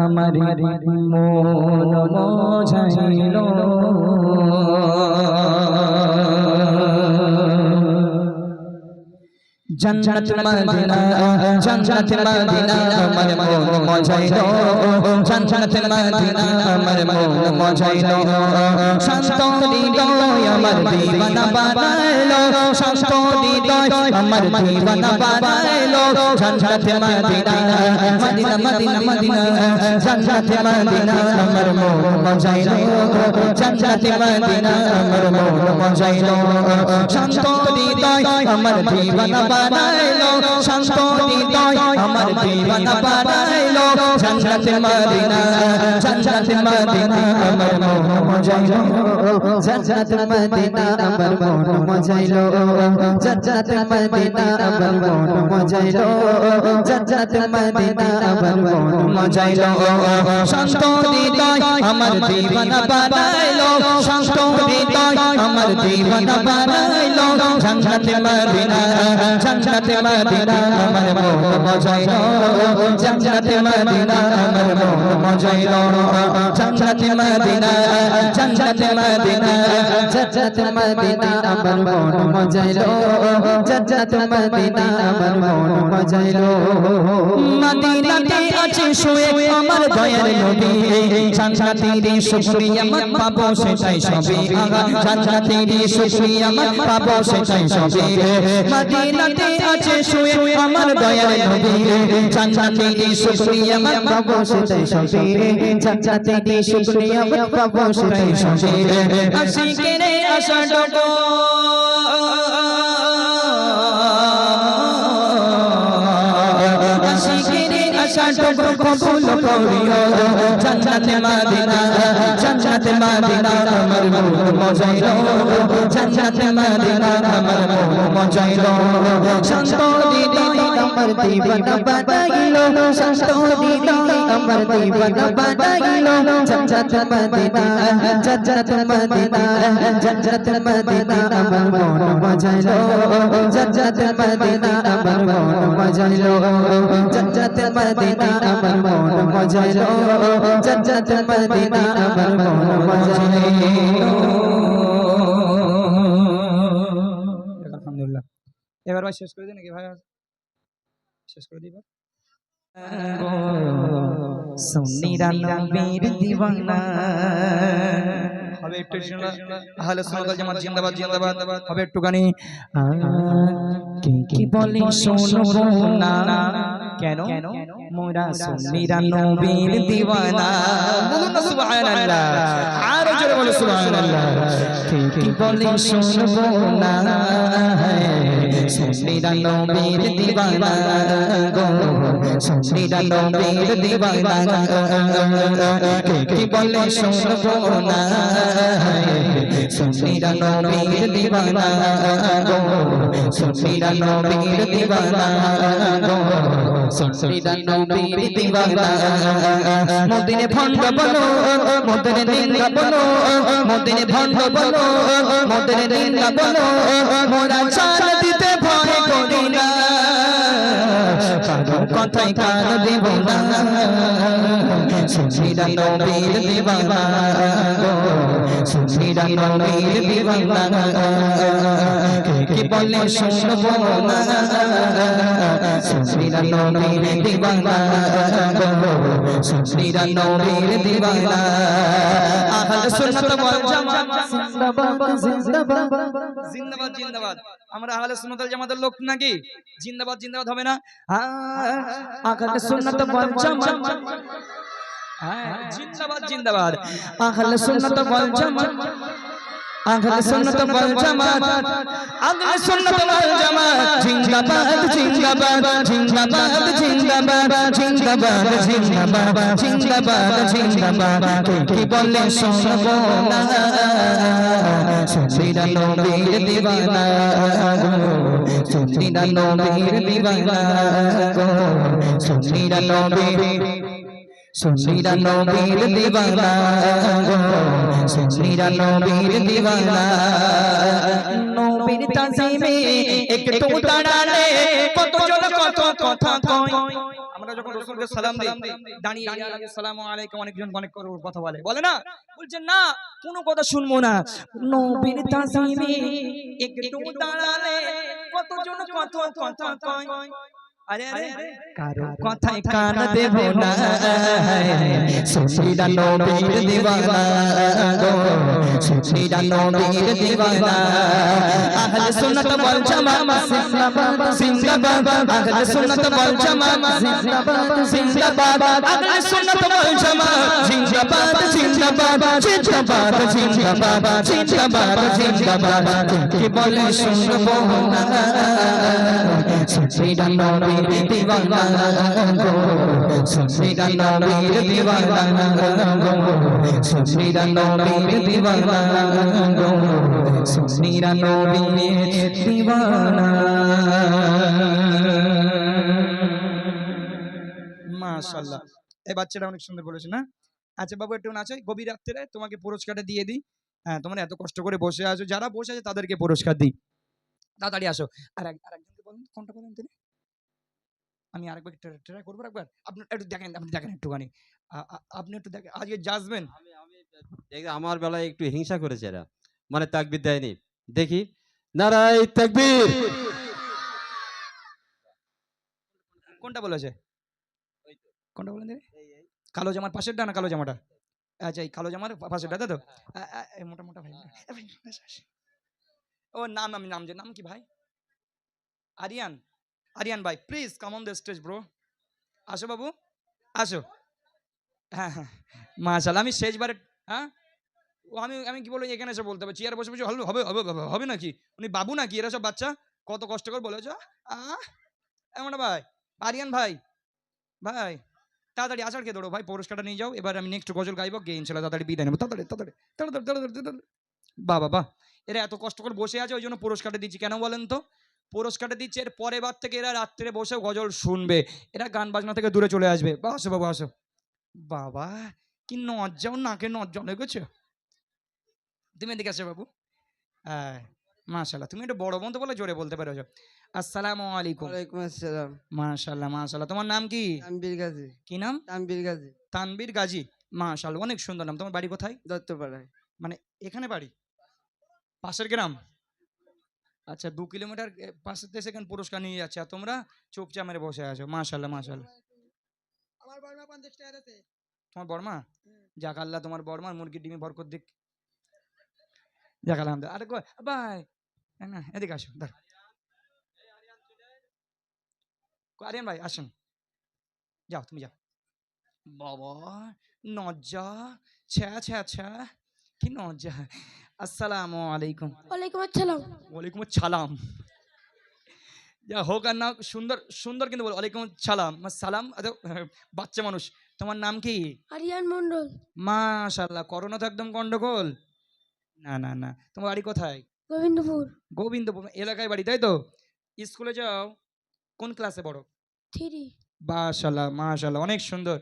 আমার মন মজাইল जन्नत मदीना जन्नत मदीना আমার মন মজাইলো जन्नत मदीना আমার মন মজাইলো শান্ত হৃদয় আমার দিওয়ানা বানাইলো শান্ত হৃদয় আমার দিওয়ানা বানাইলো जन्नत मदीना मदीना मदीना मदीना जन्नत मदीना আমার মন মজাইলো जन्नत मदीना আমার মন মজাইলো শান্ত হৃদয় আমার দিওয়ানা বানাইলো শান্ত হৃদয় আমার দিওয়ানা বানাইলো जन्नत मदीना আমার মন মজাইলো जन्नत मदीना আমার মন মজাইলো जन्नत मदीना আমার মন মজাইলো जन्नत मदीना আমার মন মজাইলো শান্ত হৃদয় আমার দিওয়ানা বানাইলো শান্ত হৃদয় আমার দিওয়ানা বানাইলো जन्नत मदीना আমার মন মজাইলো जन्नत मदीना আমার মন মজাইলো जन्नत मदीना जन्नत मदीना আমার মন মজাইলো जन्नत मदीना আমার মন মজাইলো মদিনাতে আছে শুয়ে আমার দয়ার নবী জান্নাতের শুকরিয়া মত পাবো সেটাই সবে আগা জান্নাতের শুকরিয়া মত পাবো সেটাই সবে মদিনাতে আছে শুয়ে আমার দয়ার নবী জান্নাতের শুকরিয়া মত পাবো সেটাই সবে জান্নাতের শুকরিয়া মত পাবো সেটাই সবে আশিকের আশা ডোটো আশিকের আশা ডোটো কবুল করিও जन्नत मदीना আমার মন মজাইলো जन्नत मदीना আমার মন মজাইলো শান্ত হৃদয় আমার দিওয়ানা বানাইলো শান্ত হৃদয় আমার দিওয়ানা বানাইলো जन्नत मदीना जन्नत मदीना আমার মন মজাইলো जन्नत मदीना আমার মন মজাইলো जन्नत मदीना আমার মন মজাইলো जन्नत मदीना আমার মন মজাইলো আলহামদুলিল্লাহ এবার ভাই শেষ করে দিন নাকি ভাই শেষ করে দিবা সুন্নিরা নবীর দিওয়ানা হবে একটু আহলে সুন্নাত জামাত জিন্দাবাদ জিন্দাবাদ হবে একটুখানি কি বলে শুনবো না কেন মোরা সুন্নিরা নবীর দিওয়ানা বলুন না সুবহানাল্লাহ আরো জোরে বলো সুবহানাল্লাহ কি বলে শুনবো না সুন্নিরা নবীর দিওয়ানা গো সুন্নিরা নবীর দিওয়ানা কি বলে শুনবো না সুন্নিরা নবীর দিওয়ানা গো সুন্নিরা নবীর দিওয়ানা গো সুন্নিরা নবীর দিওয়ানা মদিনে ভণ্ড বলো মদিনে দিন বলো মদিনে ভণ্ড বলো মদিনে দিন বলো মোরা চাল দিতে ভয় করি না কারো কথাই কান দেব না সুন্নিরা নবীর দিওয়ানা গো সুন্নিরা নবীর দিওয়ানা কি বলে শুনবো না সুন্নিরা নবীর দিওয়ানা গো সুন্নিরা নবীর দিওয়ানা আহলে সুন্নাত ওয়াল জামাত জিন্দাবাদ জিন্দাবাদ জিন্দাবাদ জিন্দাবাদ আমরা আহলে সুন্নাত ওয়াল জামাতের লোক নাকি জিন্দাবাদ জিন্দাবাদ হবে না আহলে সুন্নাত ওয়াল জামাত জিন্দাবাদ জিন্দাবাদ আহলে সুন্নাত ওয়াল জামাত আহলে সুন্নাত ওয়াল জামাত আহলে সুন্নাত ওয়াল জামাত জিন্দাবাদ জিন্দাবাদ জিন্দাবাদ জিন্দাবাদ জিন্দাবাদ জিন্দাবাদ জিন্দাবাদ জিন্দাবাদ কি বলে শুনবো না সুন্নিরা নবীর দিওয়ানা গো সুন্নিরা নবীর দিওয়ানা গো সুন্নিরা নবীর सुन्नीरा नबीर दीवाना सुन्नीरा नबीर दीवाना नबीर ताजीमे एक तो दाঁড়ালে কত জন কত কথা কয় আমরা যখন রাসূলকে সালাম দিই দাঁড়িয়ে আসসালামু আলাইকুম অনেকজন অনেক কথা বলে না, বলছেন না কোনো কথা শুনবো না, নবীর তাজিমে একটু দাঁড়ালে কতজন কত কথা কয়, আরে আরে কারো কথায় কান দেব না, সুশীলা নবীর দিওয়ানা গো, সুশীলা নবীর দিওয়ানা। আহলে সুন্নাত ওয়াল জামাত জিন্দাবাদ, আহলে সুন্নাত ওয়াল জামাত জিন্দাবাদ, আহলে সুন্নাত ওয়াল জামাত জিন্দাবাদ জিন্দাবাদ জিন্দাবাদ জিন্দাবাদ জিন্দাবাদ জিন্দাবাদ। কি বলে শুনবো না, সুশীলা নবীর দিওয়ানা গো, সুশীলা নবীর দিওয়ানা গো, সুশীলা নবীর দিওয়ানা গো, সুশীলা নবীর দিওয়ানা। মাশাআল্লাহ, এই বাচ্চাটা অনেক সুন্দর বলেছে না। আচ্ছা বাবু একটু নাচো, গভীর রাত্রে তোমাকে পুরস্কারটা দিয়ে দিই। হ্যাঁ, তোমরা এত কষ্ট করে বসে আছো, যারা বসে আছে তাদেরকে পুরস্কার দিই, তাড়াতাড়ি আসো। আরেকজনকে বলুন, কোনটা বলুন তিনি, আমি আরেকবার ট্রাই করবো একবার। আপনি একটু দেখেন, আপনি দেখেন একটুখানি, আপনি একটু দেখেন আজকে জাজবেন। আমার বেলায় একটু হিংসা করেছে এরা, মানে তাকবীর দেয়নি। দেখি, নারায়ে তাকবীর। কোনটা বলেছে, কোনটা বলেন দিদি? কালো জামার পাশেরটা না কালো জামাটা? আচ্ছা এই কালো জামার পাশেরটা, তাই তো? মোটা মোটা ভাই, ও নাম, আমি নাম যে নাম কি ভাই? আরিয়ান, আরিয়ান ভাই please come on the stage bro. আসো বাবু আসো। হ্যাঁ হ্যাঁ মাশাআল্লাহ, আমি শেষবারে হ্যাঁ আমি আমি কি বলবো, এখানে এসে বলতে হবে, চেয়ার বসে বসে হবে হবে হবে হবে নাকি? উনি বাবু নাকি? এরা সব বাচ্চা কত কষ্ট করে বলেছ। এমন ভাই, আরিয়ান ভাই, ভাই তাড়াতাড়ি আসার কে দৌড়ো ভাই, পুরস্কারটা নিয়ে যাও। এবার আমি নেক্সট গজল গাইবো, গেয়ে ইনশাআল্লাহ তাড়াতাড়ি বিদায় নেবো। তাড়াতাড়ি তাড়াতাড়ি তাড়াতাড়ি তাড়াতাড়ি। বাহ বাহ বাহ, এরা এত কষ্ট করে বসে আছে ওই জন্য পুরস্কারটা দিচ্ছি। কেন বলেন তো? পুরস্কারটা দিচ্ছে এর পরের বার থেকে এরা রাত্রে বসে গজল শুনবে, এরা গান বাজনা থেকে দূরে চলে আসবে। বা আসো বাবু আসো। বাবা কি নজ্জাও, নাকে নজ্জা লেগেছে। তুমি এদিকে আসো বাবু। হ্যাঁ মাশাআল্লাহ, তুমি একটু বড় বোন তো বলে জোরে বলতে পারো। আসসালামু আলাইকুম। ওয়ালাইকুম আসসালাম। মাশাআল্লাহ মাশাআল্লাহ, তোমার নাম কি? তানবীর গাজী। কি নাম? তানবীর গাজী। তানবীর গাজী, মাশাআল্লাহ অনেক সুন্দর নাম। তোমার বাড়ি কোথায়? দত্তপাড়ায়। মানে এখানে বাড়ি, পাশের গ্রাম? আচ্ছা 2 কিলোমিটার পাশে সেখানে পুরস্কার নিয়ে যাচ্ছে, আর তোমরা চুপচাপ মেরে বসে আছো। মাশাআল্লাহ মাশাআল্লাহ। আমার বর্মা 50 টাকা আছে। তোমার বর্মা? যাক আল্লাহ তোমার বর্মার মুরগির ডিমে বরকত দিক। যাক আলহামদুলিল্লাহ। আরে ভাই না এদিকে আসো, ধর আরিয়ান ভাই আসুন, যাও তুমি যাও। বাবা নজ্জা, ছ্যা ছ্যা ছ্যা, কি নজ্জা। আসসালামু আলাইকুম। ওয়ালাইকুম আসসালাম। ওয়ালাইকুম আসসালাম। যা হোক আর না, সুন্দর সুন্দর কিন্তু বল ওয়ালাইকুম সালাম সালাম। বাচ্চা মানুষ। তোমার নাম কি? আরিয়ান মন্ডল। মাশাআল্লাহ, করোনা তো একদম গন্ডগোল। না না না, তোমার বাড়ি কোথায়? গোবিন্দপুর। গোবিন্দপুর এলাকায় বাড়ি, তাই তো? স্কুলে যাও? কোন ক্লাসে পড়ো? 3। মাশাআল্লাহ মাশাআল্লাহ অনেক সুন্দর।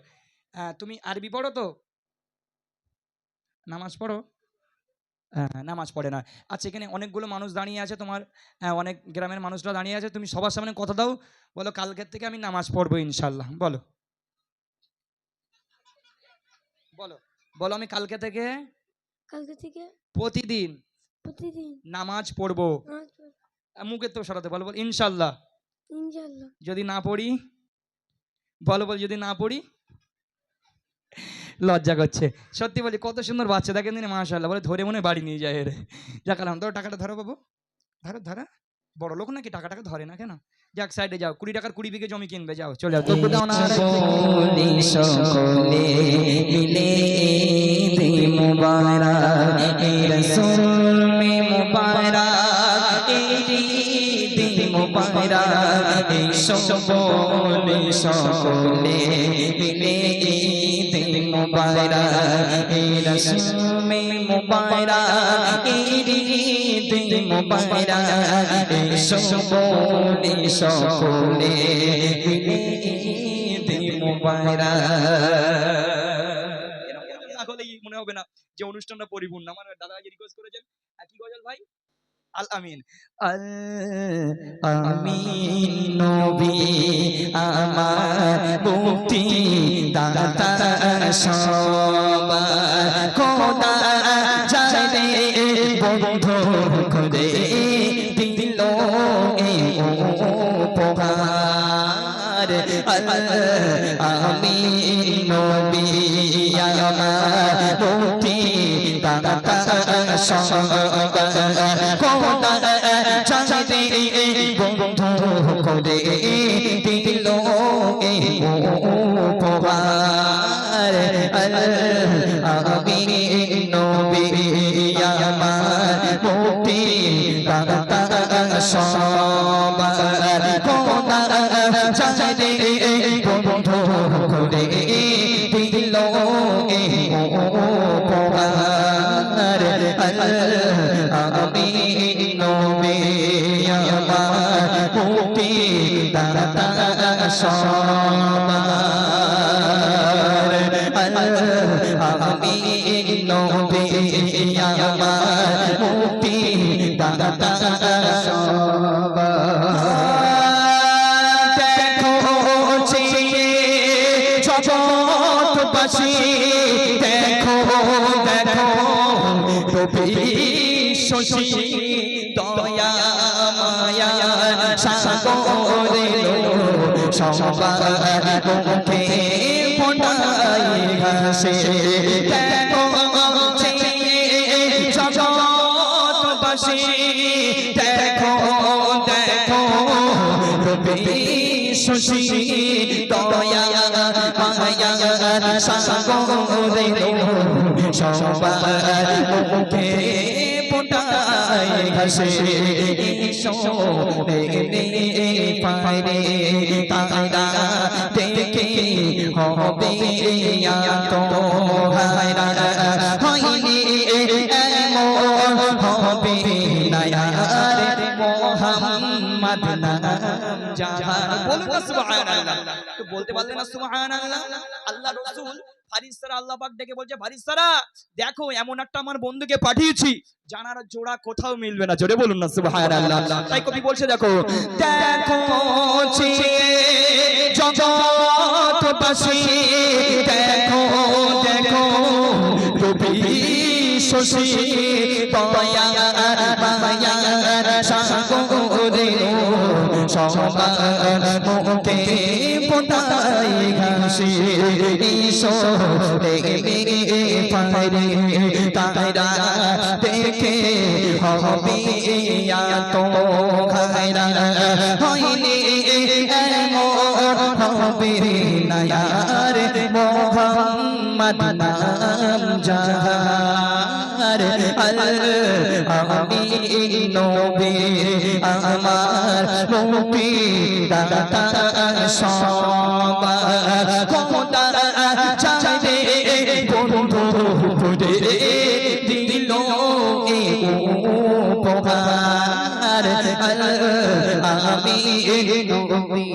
তুমি আরবি পড়ো তো? নামাজ পড়ো? নামাজ পড়ে না। আচ্ছা এখানে অনেকগুলো মানুষ দাঁড়িয়ে আছে, তোমার অনেক গ্রামের মানুষরা দাঁড়িয়ে আছে, তুমি সবার সামনে কথা দাও, বলো কালকের থেকে আমি নামাজ পড়বো ইনশাআল্লাহ। বলো বলো বলো, আমি কালকে থেকে প্রতিদিন নামাজ পড়বো। মুখের তো সরাতে বলো, বল ইনশাআল্লাহ। ইনশাআল্লাহ। যদি না পড়ি? বলো বল, যদি না পড়ি? লজ্জা করছে। সত্যি বলি কত সুন্দর বাচ্চা দেখেন দিনে, মাশাআল্লাহ বলে ধরে মনে বাড়ি নিয়ে যায় এর। যাক আলহামদুলিল্লাহ, টাকাটা ধরো বাবু, ধরো ধরো। বড় লোক নাকি টাকা টাকা ধরে না কেন? যাক সাইডে যাও, 20 টাকার 20 বিঘে জমি কিনবে, যাও চলে যাও। তবু দাও না। সকলে মিলে ঈদ মুবারক, রাসূল মে মুবারক, ঈদ মুবারক, সকলে সকলে মিলে ঈদ মুবারক, রাসূল মে মুবারক, ঈদ মুবারক, সকলে সকলে মিলে ঈদ মুবারক। মনে হবে না যে অনুষ্ঠানটা পরিপূর্ণ। আমার দাদা রিকোয়েস্ট করেছেন কি গজল ভাই? আল আমিন। আমিন নবী আমার মুক্তি দাতা সবার খোদা জানে বন্ধু করে দিল এই উপহার আমিন নবী আমার মুক্তি দাতা সবার খোদা জানে বন্ধু করে দিল এই উপহার আমিন নবী আমার মুক্তি দাতা সবার খোদা জানে বন্ধু করে দিল এই উপহার আমিন নবী আমার মুক্তি দাতা সবার আমিন নবী আমার মুক্তি দাতা সবার দেখো চেয়ে জগৎবাসী দেখো দেখো রবি শশী দয়া মায়া সাগরে সবার মুখে ফোটাই হাসে দেখো জগৎবাসী দেখো দেখো রবি শশী দয়া মায়া সাগরে সবার মুখে ফোটাই হাসে সোনে পারে তারা দেখে হবে তো হায়রা হয়নি এমন হবে না ইয়ার মোহাম্মদ নাম জাহান বলুন না সুবহানাল্লাহ। তো বলতে পারলেন না সুবহানাল্লাহ? আল্লাহ রাসূল ফারিস্তারা আল্লাহ পাক ডেকে বলছে, ফারিস্তারা দেখো এমন একটা আমার বন্ধুকে পাঠিয়েছি জানার জোড়া কোথাও মিলবে না। জোরে বলুন না সুবহানাল্লাহ। তাই কবি বলছে দেখো দেখো জগৎবাসী দেখো দেখো রবি শশী দয়া মায়া সাগরে সবার মুখে ফোটাই হাসি সোনে পারে তারা দেখে হবে তো হায়রা হয়নি এমন হবে না ইয়ার মোহাম্মদ নাম জাহার আমিন নবী আমার মুক্তি দাতা সবার খোদা জানে বন্ধু করে দিল এই উপহার আমিন নবী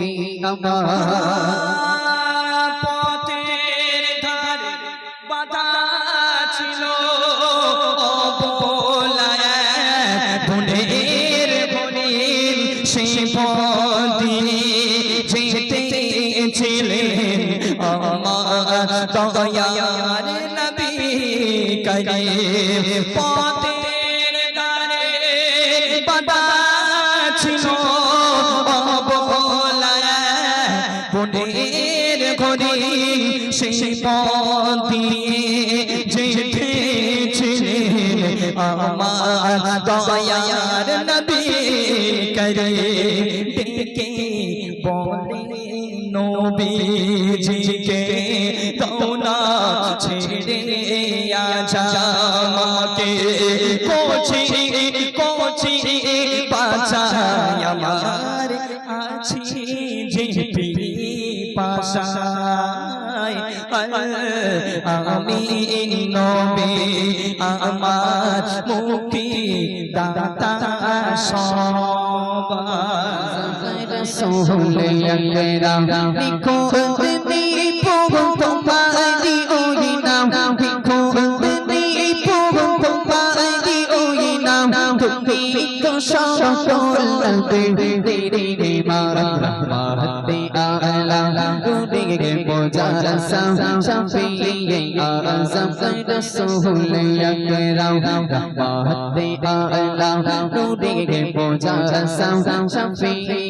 আমার পথের ধারে বাধা ছিল অবলায় বনের বনের সে পদি যেতে ছিলেন আমার দয়ার নবী করিম পথের ধারে বাধা ছিল অবলায় বনের ঘরে সে পদি যেতে ছিলেন আমার দয়ার নবী করিম ডেকে বলে নবীজিকে দৌনা ছেড়ে আজা আমাকে কোচি কোচি বাঁচায় আমার আছি যে পাশায় আমিন নবী আমার মুক্তি দাতা সবার রসূল আকরাম নিকটনি পৌঁছ পারি ওই নাম নিকটনি পৌঁছ পারি ওই নাম তুমি তো সকল তেরে ইমাম রহমতে আলম দুনিকে মুজাসসাম শাফিঈ আযম রাসূল আকরাম রহমতে আলম দুনিকে মুজাসসাম শাফিঈ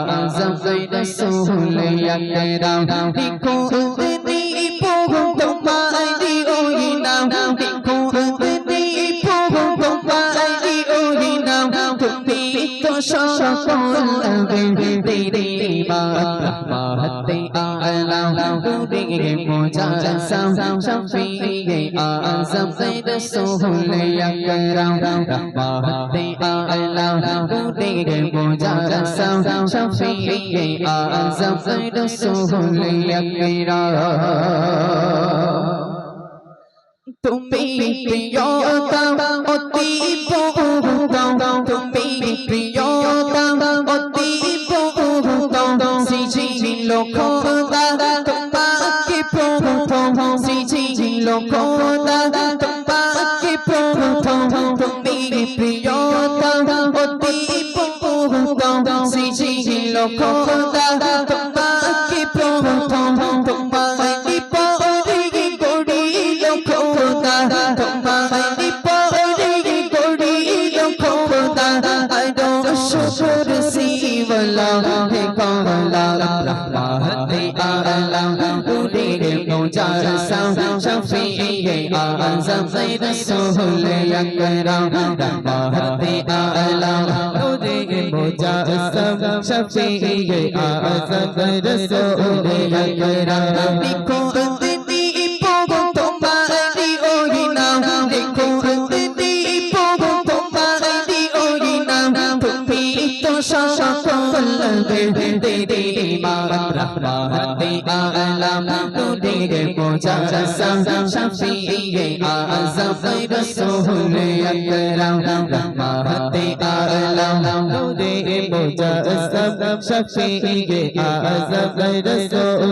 আযম রাসূল আকরাম লিখো তুমি পড়ো তোমারি ওই নাম লিখো তুমি পড়ো তোমারি ওই নাম তুমি তো সকল তেরে ইমাম রহমতে আলম দুনিকে মুজাসসাম শাফিঈ আযম রাসূল আকরাম রহমতে আলম দুনিকে মুজাসসাম শাফিঈ আযম রাসূল আকরাম তুমি প্রিয়তম অতি বহুতম তুমি প্রিয়তম অতি বহুতম সৃজিল খোদা তোমাকে প্রথম সৃজিল খোদা তোমাকে প্রথম তুমি প্রিয়তম অতি বহুতম সৃজিল খোদা তোমাকে প্রথম তোমাকে পরে গড়িল খোদা তোমাকে পরে গড়িল খোদা আরো শুকর সিওয়ালা হে কমলা রহমতে আলম দুনিকে মুজাসসাম শাফিঈ আযম রাসূল আকরাম রহমতে আলম দুনিকে মুজাসসাম শাফিঈ আযম রাসূল আকরাম লিখো তুমি পড়ো তোমারি ওই নাম লিখো তুমি পড়ো তোমারি ওই নাম তুমি তো সকল তেরে ইমাম রহমতে আলম দুনিকে মুজাসসাম শাফিঈ আযম রাসূল আকরাম রহমতে আলম দুনিকে মুজাসসাম শাফিঈ আযম রাসূল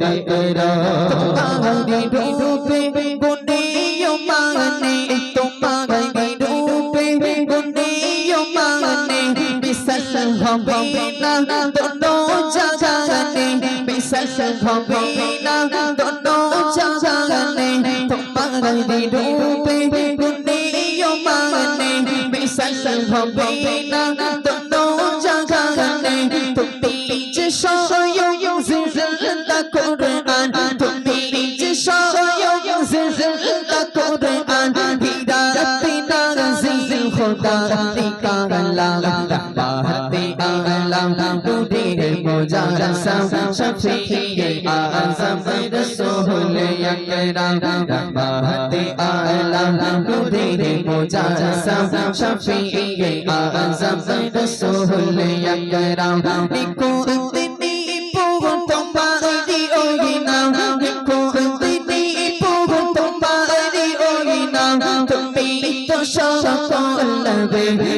আকরাম তোমারি রূপে গুণীয় মানে তোমারি রূপে গুণীয় মানে বিশাল হবে না দোনো জাগানে বিশাল হবে না দোনো জাগানে তোমারি রূপে গুণীয় মানে বিশাল হবে না দোনো জাগানে তুমি যে স্বয়ং জিন্দা কুরআন তুমি যে স্বয়ং জিন্দা কুরআন হিদায়াত নাযিল খোদা কালাম রহমতে আলম দুনিকে মুজাসসাম শাফিঈ আযম রাসূল আকরাম রহমতে আলম দুনিকে মুজাসসাম শাফিঈ আযম রাসূল আকরাম লিখো তুমি পড়ো তোমারি ওই নাম লিখো তুমি পড়ো তোমারি ওই নাম তুমি তো সকল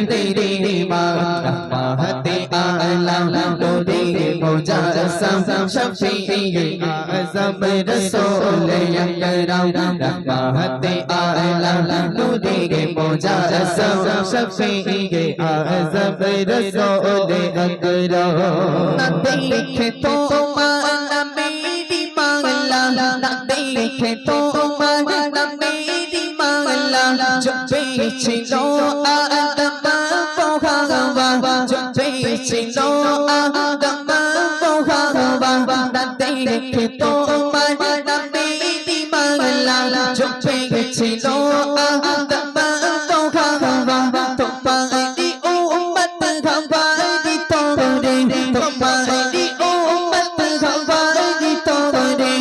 তেরে ইমাম রহমতে আলম দুনিকে মুজাসসাম শাফিঈ আযম রাসূল আকরাম রহমতে আলম দুনিকে মুজাসসাম শাফিঈ আযম রাসূল আকরাম না দেখে তোমার মেরি মাওলা না দেখে তোমার মেরি মাওলা জপেছিল আদম হাওয়া জপেছিল আদম হাওয়া না দেখে তোমার মেরি মাওলা জপেছিল আদম হাওয়া তোমারি উম্মত হওয়ারি তোরে তোমারি উম্মত হওয়ারি তোরে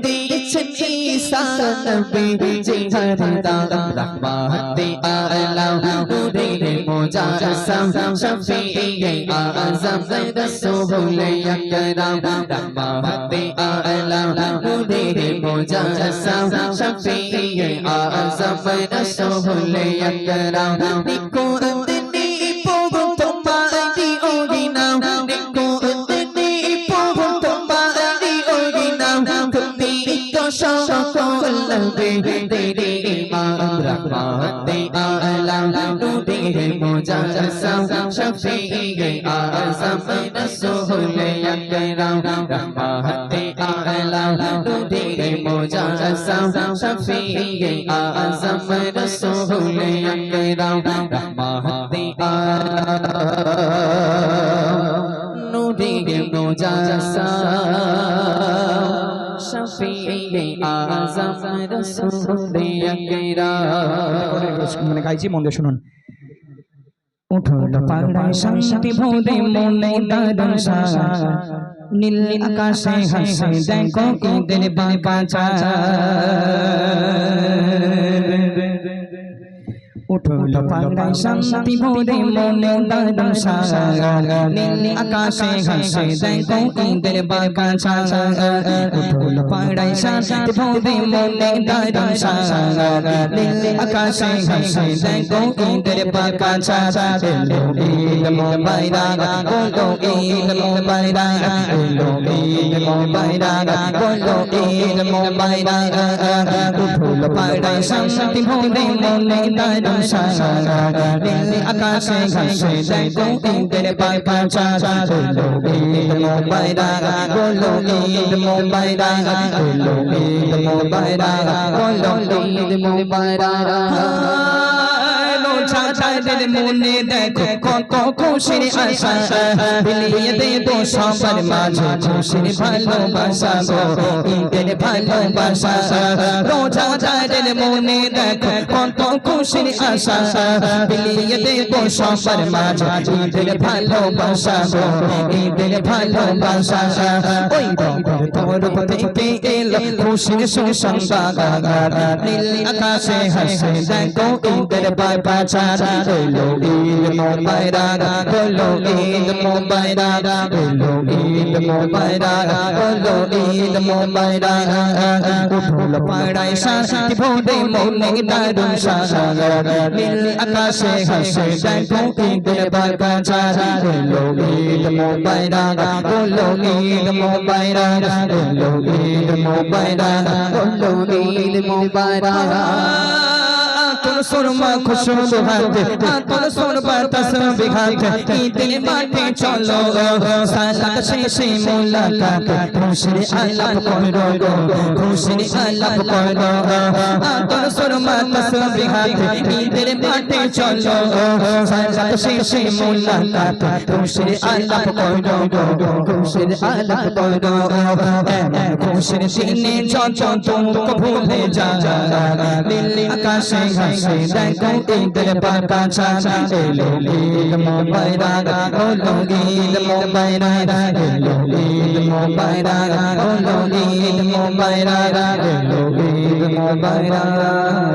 দিয়েছেন ঈসা নবী জিহাদা রহমতে আলম দুনিকে মুজাসসাম শাফিঈ আযম রাসূল আকরাম রহমতে আলম দুনিকে মুজাসসাম শাফিঈ আযম রাসূল আকরাম লিখো তুমি পড়ো তোমারি ওই নাম লিখো তুমি পড়ো তোমারি ওই নাম তুমি তো সকল তেরে ইমাম রহমতে আলম দুনিকে है मुजस्सम शफीए आज़म रसूल अकरम रहमते आला नूरे है मुजस्सम शफीए आज़म रसूल अकरम रहमते आला नूरे है मुजस्सम शफीए आज़म रसूल अकरम মানে গাইছি মন দিয়ে শুনুন উঠল পাগড়ায় শান্তি ভোরে মনে দারুণ সাজা নীল আকাশে হাসে দেখো ঈদের বাঁকা উঠল পাগড়ায় শান্তি ভোরে মনে দারুণ সাজা নীল আকাশে হাসে দেখো ঈদের বাঁকা উঠল পাগড়ায় শান্তি ভোরে মনে দারুণ সাজা নীল আকাশে হাসে দেখো ঈদের বাঁকা এলো ঈদ মোবারক বলো ঈদ মোবারক এলো ঈদ মোবারক বলো ঈদ মোবারক উঠল পাগড়ায় শান্তি ভোরে মনে দারুণ সাজা নীল আকাশে হাসে দেখো ঈদের বাঁকা এলো ঈদ মোবারক বলো ঈদ মোবারক এলো ঈদ মোবারক বলো ঈদ মোবারক ছাতাদের মনে দেখো কত খুশির আশা বিলিয়ে দেবো সবার মাঝে খুশির ভালোবাসা গো ঈদের ভালোবাসা রোজাদারের মনে দেখো কত খুশির আশা বিলিয়ে দেবো সবার মাঝে ঈদের ভালোবাসা গো ঈদের ভালোবাসা ওই রঙের তরফ থেকে এলো খুশির সুসংবাদ নীল আকাশে হাসে দেখো ঈদের বাবা এলো ঈদ মোবারক বলো ঈদ মোবারক এলো ঈদ মোবারক বলো ঈদ মোবারক উঠল পাড়ায় শান্তি ভোরে মনে দারুণ সাজা নীল আকাশে হাসে দেখো ঈদের বাবা এলো ঈদ মোবারক বলো ঈদ মোবারক এলো ঈদ মোবারক বলো ঈদ মোবারক তোর সুরমা খুশবু হাতে তোর সুরবা তসবিহ হাতে ঈদের মাঠে চলো সালাত শেষে মুলাকাত খুশির আলাপ করো খুশির আলাপ করো তোর সুরমা তসবিহ হাতে ঈদের মাঠে চলো সালাত শেষে মুলাকাত খুশির আলাপ করো খুশির আলাপ করো খুশির দিনে যত দুঃখ ভুলে যা নীল আকাশে হাসে দেখো ঈদের বাঁকা এলো ঈদ মোবারক বলো ঈদ মোবারক এলো ঈদ মোবারক বলো ঈদ মোবারক এলো ঈদ মোবারক